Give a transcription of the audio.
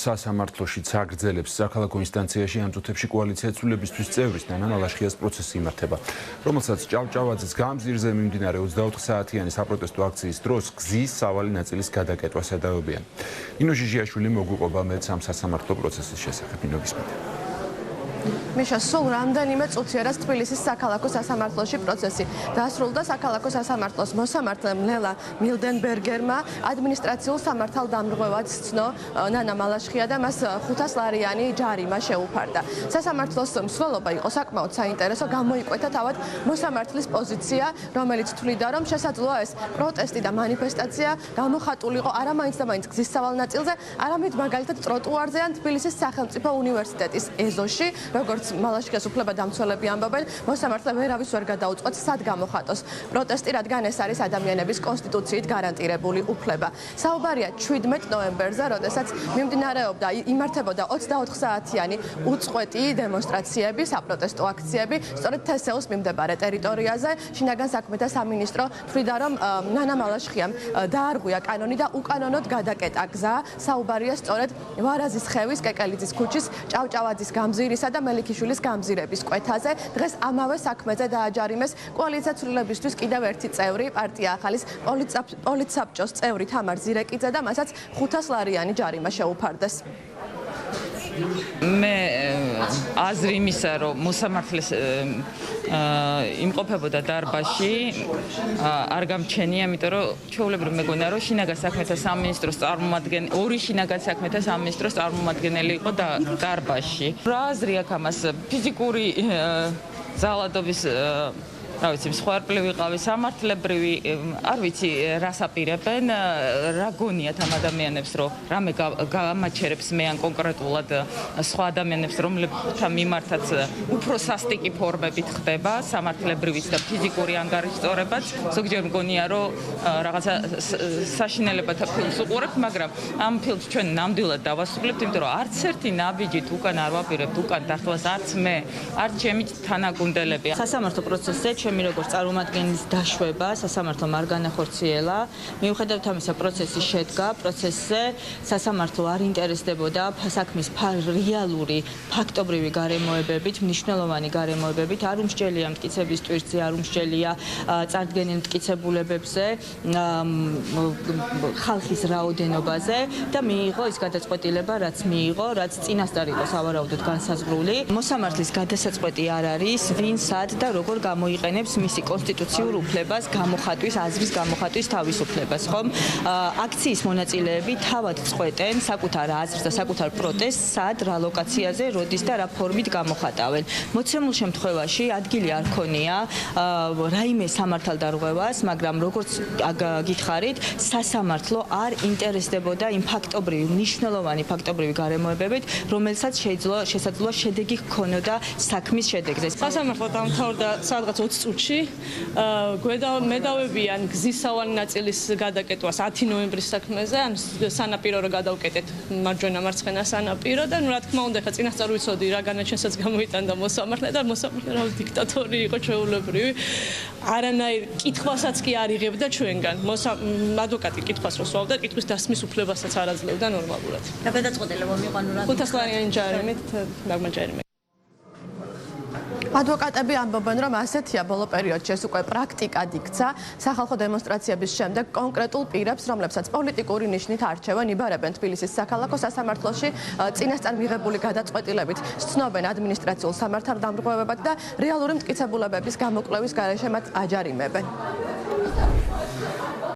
სასამართლოში წაგრძელებს საქალაქო ინსტანციაში ამ წუთებში კოალიცია ცვლილებისთვის წევრის ნანა მალაშხიას პროცესი იმართება, რომელსაც ჭავჭავაძის გამზირზე მიმდინარე 24 საათიანი საპროტესტო აქციის დროს გზის სავალი ნაწილის გადაკეტვას ედავებიან. ნინო ჟიჟიაშვილი მოგვიყვება მეც ამ სასამართლო პროცესის შესახებ. ნინო, გისმენთ. მიშა, სულ რამდენიმე წუთია რაც თბილისის საქალაქო სასამართლოში პროცესი დასრულდა. საქალაქო სასამართლოს მოსამართლემ ლელა მილდენბერგერმა ადმინისტრაციულ სამართალდამრღვევად სცნო ნანა მალაშხია და მას 500 ლარიანი ჯარიმა შეუფარდა. სასამართლოს მსვლელობა იყო საკმაოდ საინტერესო, გამოიკვეთა თავად მოსამართლის პოზიცია, რომელიც თვლიდა, რომ შესაძლოა ეს პროტესტი და მანიფესტაცია გამოხატულიყო არა მაინც და მაინც გზის სავალ ნაწილზე, არამედ მაგალითად ტროტუარზე ან თბილისის სახელმწიფო უნივერსიტეტის ეზოში. როგორც მალაშხიას უფლებადამცველები ამბობენ, მოსამართლე ვერავის ვერ გადაუწყვეტ სად გამოხატოს პროტესტი, რადგან ეს არის ადამიანების კონსტიტუციით გარანტირებული უფლება. საუბარია 17 ნოემბერზე, როდესაც იმართებოდა 24 საათიანი უწყვეტი დემონსტრაციები, საპროტესტო აქციები, სწორედ თესეუს მიმდებარე ტერიტორიაზე. შინაგან საქმეთა სამინისტრო თვლიდა, რომ ნანა მალაშხიამ დაარღვია კანონი და უკანონოდ გადაკეტა გზა. საუბარია სწორედ ვარაზის ხევის, კეკელიძის ქუჩის, ჭავჭავაძის გამზირისა და მელიქიშვილის გამზირების კვეთაზე. დღეს ამავე საქმეზე დააჯარიმეს კოალიცია ცვლილებისთვის კიდევ ერთი წევრი, პარტია ახალის პოლიტსაბჭოს წევრი თამარ ზირეკიძე და მასაც 500 ლარიანი ჯარიმა შეუფარდეს. მე აზრი იმისა, რომ მოსამართლეს იმყოფებოდა დარბაზში, არ გამჩენია, იმიტომ რომ ჩვეულებრივ მეგონა, რომ შინაგან საქმეთა სამინისტროს ორი შინაგან საქმეთა სამინისტროს წარმომადგენელი იყო დარბაზში. რა აზრი აქვს ამას? ფიზიკური ზალადობის რა ვიცი, მსხვერპლი ვიყავი, სამართლებრივი, არ ვიცი, რას აპირებენ, რა გონიათ ამ ადამიანებს, რომ რამე გამაჩერებს მე ან კონკრეტულად სხვა ადამიანებს, რომლებთან მიმართაც უფრო სასტიკი ფორმებით ხდება სამართლებრივიც და ფიზიკური ანგარიშწორებაც. ზოგჯერ მგონია, რომ რაღაცა საშინელებათა ფილმს უყურებთ, მაგრამ ამ ფილმს ჩვენ ნამდვილად დავასრულებთ, იმიტომ რომ არც ერთი ნაბიჯით უკან არ ვაპირებთ, უკან დახლას არც მე, არც ჩემი თანაგუნდელები. სასამართლო პროცესზე ჩემი როგორც წარმომადგენლის დაშვება სასამართლომ არ განახორციელა. მიუხედავად ამისა, პროცესი შედგა. პროცესზე სასამართლო არ ინტერესდებოდა საქმის რეალური ფაქტობრივი გარემოებებით, მნიშვნელოვანი გარემოებებით, არ უმსჯელია მტკიცების ტვირთზე, არ უმსჯელია წარდგენილ მტკიცებულებებზე, ხალხის რაოდენობაზე და მიიღო ის გადაწყვეტილება, რაც მიიღო, რაც წინასწარ იყო სავარაუდოდ განსაზღვრული. მოსამართლის გადასაწყვეტი არ არის, ვინ სად და როგორ გამოიყენებს მისი კონსტიტუციურ უფლებას, გამოხატვის, აზრის გამოხატვის თავისუფლებას, ხომ? აქციის მონაწილეები თავად წყვეტენ საკუთარ აზრს და საკუთარ პროტესტს, სად, რა ლოკაციაზე, როდის და რა ფორმით გამოხატავენ. მოცემულ შემთხვევაში ადგილი არ ქონია რაიმე სამართალდარღვევას, მაგრამ როგორც გითხარით, სასამართლო არ ინტერესდებოდა იმ ფაქტობრივი, მნიშვნელოვანი ფაქტობრივი გარემოებებით, რომელსაც შესაძლოა შედეგი ჰქონოდა საქმის შედეგზე. სასამართლო დამთავრდა სადღაც 20 წუთში. მედავებიან გზის სავალი ნაწილის გადაკეტვას 10 ნოემბრის საქმეზე, ან სანაპირო რო გადავკეტეთ მარჯვენა მარცხენა სანაპირო და რა თქმა უნდა, ხა წინასწარ ვიცოდი რა განაჩენსაც გამოიტანდა მოსამართლე და მოსამართლე რა დიქტატორი იყო ჩვეულებრივი. არანაირ კითხვასაც კი არ იღებდა ჩვენგან. ადვოკატი კითხვას რო სვავდა, კითხვის დასმის უფლებასაც არ აძლევდა ნორმალურად. და გადაწყვეტილება მიიღო რა? 500 ლარიანი ჯარიმით დაგმაჯერიმე. ადვოკატები ამბობენ, რომ ასეთია ბოლო პერიოდში ეს უკვე პრაქტიკად იქცა. სახალხო დემონსტრაციების შემდეგ კონკრეტულ პირებს, რომლებსაც პოლიტიკური ნიშნით არჩევენ, იბარებენ თბილისის საქალაქო სასამართლოში, წინასწარ მიღებული გადაწყვეტილებით სცნობენ ადმინისტრაციულ სამართალდამრღვევებად და რეალური მტკიცებულებების გამოკვლევის გარეშე მათ აჯარიმებენ.